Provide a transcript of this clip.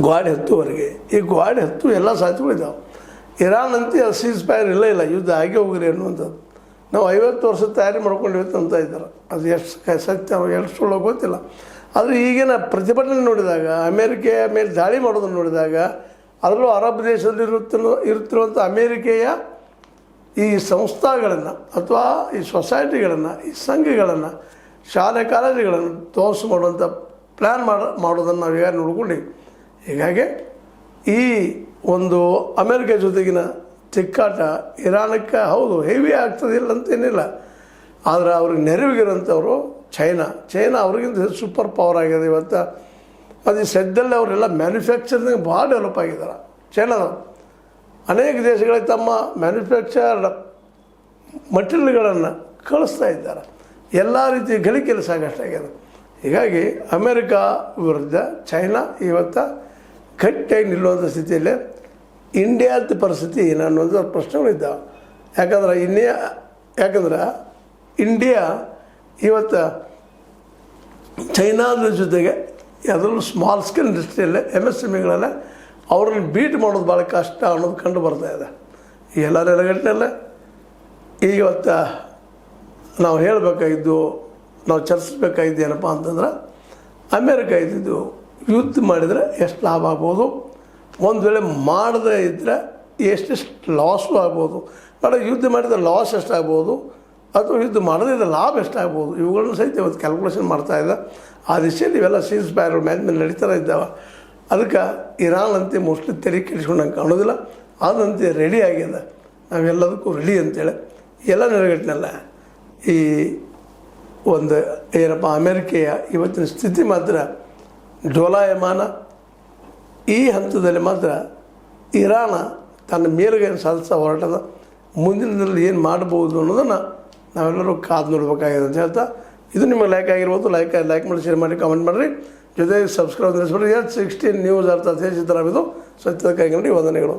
ಗೋಡೆ ಹತ್ತುವರೆಗೆ ಈ ಗೋಡೆ ಹತ್ತು ಎಲ್ಲ ಸಾಧ್ಯಗಳಿದ್ದಾವೆ. ಇರಾನ್ ಅಂತ ಸೀಸ್ ಫೈರ್ ಇಲ್ಲ ಯುದ್ಧ ಆಗೇ ಹೋಗ್ರಿ ಅನ್ನುವಂಥದ್ದು. ನಾವು 50 ವರ್ಷ ತಯಾರಿ ಮಾಡ್ಕೊಂಡಿವತ್ತು ಅಂತ ಇದ್ದಾರೆ. ಅದು ಎಷ್ಟು ಸತ್ಯ ಎಷ್ಟು ಸುಳ್ಳು ಗೊತ್ತಿಲ್ಲ. ಆದರೆ ಈಗಿನ ಪ್ರತಿಭಟನೆ ನೋಡಿದಾಗ, ಅಮೇರಿಕೆಯ ಮೇಲೆ ದಾಳಿ ಮಾಡೋದನ್ನು ನೋಡಿದಾಗ, ಅದರಲ್ಲೂ ಅರಬ್ ದೇಶದಲ್ಲಿ ಇರುತ್ತಿರುವಂಥ ಅಮೇರಿಕೆಯ ಈ ಸಂಸ್ಥೆಗಳನ್ನು ಅಥವಾ ಈ ಸೊಸೈಟಿಗಳನ್ನು, ಈ ಸಂಘಗಳನ್ನು, ಶಾಲೆ ಕಾಲೇಜುಗಳನ್ನು ಧ್ವಂಸ ಮಾಡುವಂಥ ಪ್ಲ್ಯಾನ್ ಮಾಡೋದನ್ನು ನಾವು ಈಗ ನೋಡ್ಕೊಂಡಿವಿ. ಹೀಗಾಗಿ ಈ ಒಂದು ಅಮೇರಿಕ ಜೊತೆಗಿನ ತಿಕ್ಕಾಟ ಇರಾನಕ್ಕೆ ಹೌದು ಹೆವಿ ಆಗ್ತದಿಲ್ಲ ಅಂತೇನಿಲ್ಲ. ಆದರೆ ಅವ್ರಿಗೆ ನೆರವಿಗಿರೋಂಥವ್ರು ಚೈನಾ ಅವ್ರಿಗಿಂತ ಸೂಪರ್ ಪವರ್ ಆಗಿದೆ ಇವತ್ತು. ಮತ್ತು ಈ ಸದ್ಯದಲ್ಲಿ ಅವರೆಲ್ಲ ಮ್ಯಾನುಫ್ಯಾಕ್ಚರಿಂಗ್ ಭಾಳ ಡೆವಲಪ್ ಆಗಿದ್ದಾರೆ. ಚೈನಾದವರು ಅನೇಕ ದೇಶಗಳಿಗೆ ತಮ್ಮ ಮ್ಯಾನುಫ್ಯಾಕ್ಚರ್ಡ್ ಮಟೀರಿಯಲ್ಗಳನ್ನು ಕಳಿಸ್ತಾ ಇದ್ದಾರೆ. ಎಲ್ಲ ರೀತಿಯ ಗಳಿಕೆಯಲ್ಲಿ ಸಾಕಷ್ಟಾಗಿದೆ. ಹೀಗಾಗಿ ಅಮೇರಿಕಾ ವಿರುದ್ಧ ಚೈನಾ ಇವತ್ತು ಗಟ್ಟಿಯಾಗಿ ನಿಲ್ಲುವಂಥ ಸ್ಥಿತಿಯಲ್ಲಿ ಇಂಡಿಯಾದ ಪರಿಸ್ಥಿತಿ ಏನು ಅನ್ನೋದು ಪ್ರಶ್ನೆಗಳಿದ್ದಾವೆ. ಯಾಕಂದ್ರೆ ಇಂಡಿಯಾ ಇವತ್ತು ಚೈನಾದ ಜೊತೆಗೆ ಅದರಲ್ಲೂ ಸ್ಮಾಲ್ ಸ್ಕೇಲ್ ಇಂಡಸ್ಟ್ರಿಯಲ್ಲೇ MSMEಗಳಲ್ಲೇ ಅವ್ರನ್ನ ಬೀಟ್ ಮಾಡೋದು ಭಾಳ ಕಷ್ಟ ಅನ್ನೋದು ಕಂಡು ಬರ್ತಾಯಿದೆ. ಈ ಎಲ್ಲ ನೆಲೆಗಟ್ಟಿನಲ್ಲೇ ಇವತ್ತು ನಾವು ಹೇಳಬೇಕಾಗಿದ್ದು, ನಾವು ಚರ್ಚಿಸ್ಬೇಕಾಗಿದ್ದು ಏನಪ್ಪ ಅಂತಂದ್ರೆ, ಅಮೇರಿಕಾ ಇದ್ದಿದ್ದು ಯುದ್ಧ ಮಾಡಿದರೆ ಎಷ್ಟು ಲಾಭ ಆಗ್ಬೋದು, ಒಂದು ವೇಳೆ ಮಾಡದೇ ಇದ್ದರೆ ಎಷ್ಟೆಷ್ಟು ಲಾಸು ಆಗ್ಬೋದು, ಯುದ್ಧ ಮಾಡಿದರೆ ಲಾಸ್ ಎಷ್ಟಾಗ್ಬೋದು ಅಥವಾ ಯುದ್ಧ ಮಾಡದೇ ಲಾಭ ಎಷ್ಟಾಗ್ಬೋದು, ಇವುಗಳನ್ನ ಸಹಿತ ಇವತ್ತು ಕ್ಯಾಲ್ಕುಲೇಷನ್ ಮಾಡ್ತಾಯಿದ್ದ. ಆ ದಿಶೆಯಲ್ಲಿ ಇವೆಲ್ಲ ಸೀಸ್ ಫೈರ್ ಮೇಲೆ ನಡೀತಾ ಇದ್ದಾವೆ. ಅದಕ್ಕೆ ಇರಾನ್ ಅಂತೆ ಮೋಸ್ಟ್ಲಿ ತೆರೆ ಕೆಡಿಸ್ಕೊಂಡಂಗೆ ಕಾಣೋದಿಲ್ಲ. ಅದಂತೆ ರೆಡಿ ಆಗಿದೆ, ನಾವೆಲ್ಲದಕ್ಕೂ ರೆಡಿ ಅಂತೇಳಿ ಎಲ್ಲ ನೆಲೆಗಟ್ಟಿನಲ್ಲ ಈ ಒಂದು ಏನಪ್ಪ ಅಮೇರಿಕೆಯ ಇವತ್ತಿನ ಸ್ಥಿತಿ ಮಾತ್ರ ಡೋಲಾಯಮಾನ. ಈ ಹಂತದಲ್ಲಿ ಮಾತ್ರ ಇರಾನ ತನ್ನ ಮೇಲುಗೈಯನ್ನು ಸಾಧಿಸೋ ಹೊರಟದ. ಮುಂದಿನ ದಿನದಲ್ಲಿ ಏನು ಮಾಡ್ಬೋದು ಅನ್ನೋದನ್ನು ನಾವೆಲ್ಲರೂ ಕಾದು ನೋಡಬೇಕಾಗಿದೆ ಅಂತ ಹೇಳ್ತಾ, ಇದು ನಿಮಗೆ ಲೈಕ್ ಆಗಿರ್ಬೋದು. ಲೈಕ್ ಮಾಡಿ, ಶೇರ್ ಮಾಡಿ, ಕಾಮೆಂಟ್ ಮಾಡಿರಿ. ಜೊತೆಗೆ ಸಬ್ಸ್ಕ್ರೈಬ್ ನಿಲ್ಲಿಸ್ಬಿಡ್ರಿ. 16 ನ್ಯೂಸ್ ಅರ್ಥಾತ್ ಸಿದ್ದರಾಮಯ್ಯದು ಸತ್ಯದ ಕೈಗಂಡಿ ವಂದನೆಗಳು.